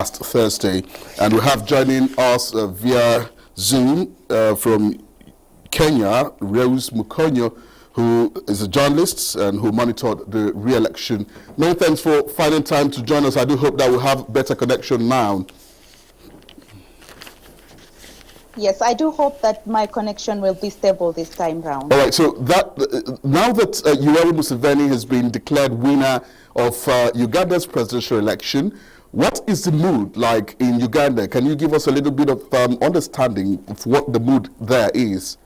last Thursday. And we have joining us via Zoom from Kenya, Rose Mukonyo, who is a journalist and who monitored the re-election. Many thanks for finding time to join us. I do hope that we'll have better connection now. Yes, I do hope that my connection will be stable this time round. All right, so that now that Yoweri Museveni has been declared winner of Uganda's presidential election, what is the mood like in Uganda? Can you give us a little bit of understanding of what the mood there is?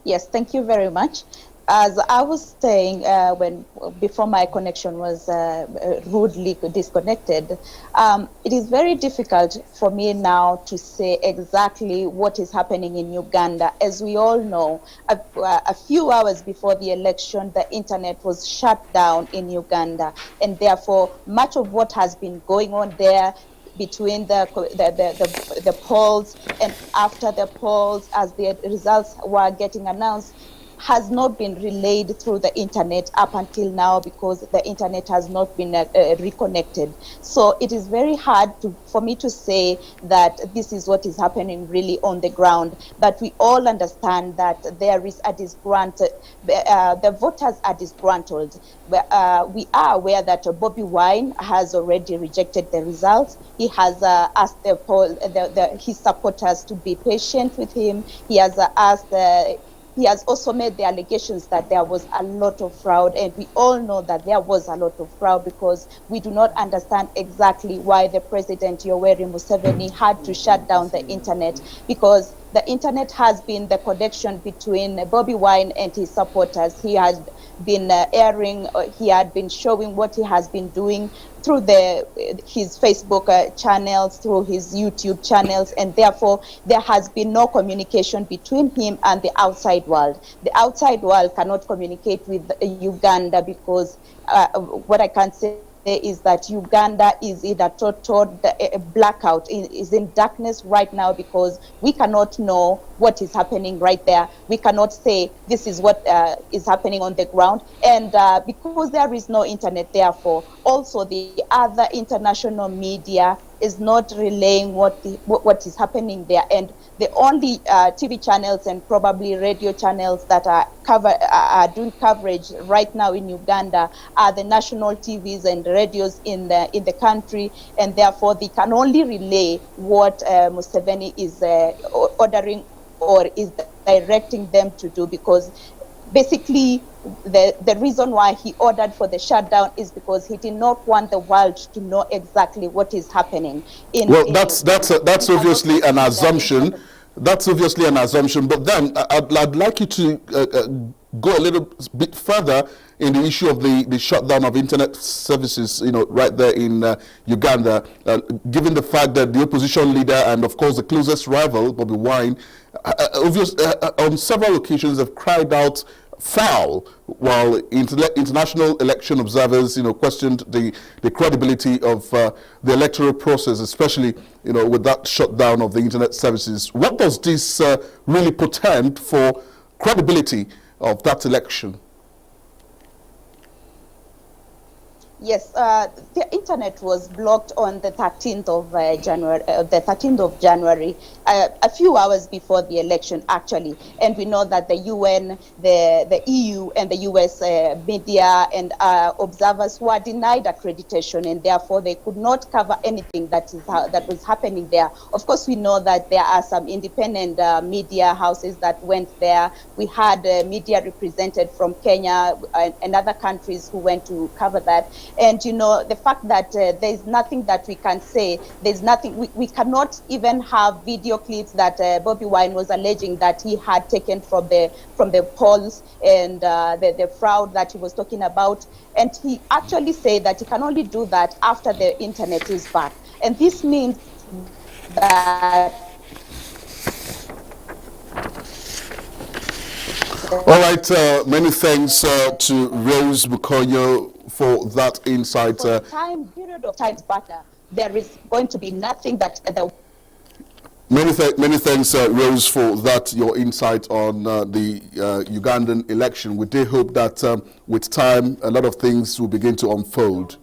Yes, thank you very much. As I was saying before my connection was rudely disconnected, it is very difficult for me now to say exactly what is happening in Uganda. As we all know, a few hours before the election, the internet was shut down in Uganda, and therefore much of what has been going on there between the polls and after the polls, as the results were getting announced, has not been relayed through the internet up until now, because the internet has not been reconnected. So it is very hard for me to say that this is what is happening really on the ground. But we all understand that there is a disgruntled, the voters are disgruntled. We are aware that Bobi Wine has already rejected the results. He has asked his supporters to be patient with him. He has He has also made the allegations that there was a lot of fraud, and we all know that there was a lot of fraud, because we do not understand exactly why the President Yoweri Museveni had to shut down the internet, because the internet has been the connection between Bobi Wine and his supporters. He has been he had been showing what he has been doing through his Facebook channels, through his YouTube channels, and therefore there has been no communication between him and the outside world. The outside world cannot communicate with Uganda, because what I can say is that Uganda is in a total blackout, is in darkness right now, because we cannot know what is happening right there. We cannot say this is what is happening on the ground, and because there is no internet, therefore also the other international media is not relaying what is happening there, and the only TV channels and probably radio channels that are doing coverage right now in Uganda are the national TVs and radios in the country, and therefore they can only relay what Museveni is ordering or is directing them to do, because basically the reason why he ordered for the shutdown is because he did not want the world to know exactly what is happening. That's obviously an assumption. That's obviously an assumption. But then I'd like you to go a little bit further in the issue of the shutdown of internet services, right there in Uganda, given the fact that the opposition leader and, of course, the closest rival, Bobi Wine, on several occasions have cried out foul, while international election observers, questioned the credibility of the electoral process, especially, with that shutdown of the internet services. What does this really portend for credibility of that election? Yes, the internet was blocked on the 13th of January, a few hours before the election, actually. And we know that the UN, the EU, and the US media and observers were denied accreditation, and therefore they could not cover anything that was happening there. Of course, we know that there are some independent media houses that went there. We had media represented from Kenya and other countries who went to cover that. And the fact that there's nothing that we can say, there's nothing, we cannot even have video clips that Bobi Wine was alleging that he had taken from the polls, and the fraud that he was talking about. And he actually said that he can only do that after the internet is back. And this means that... All right, many thanks to Rose Mukonyo for that insight. For the period of time batter, there is going to be nothing that Many thanks, Rose, for that, your insight on the Ugandan election. We do hope that with time, a lot of things will begin to unfold.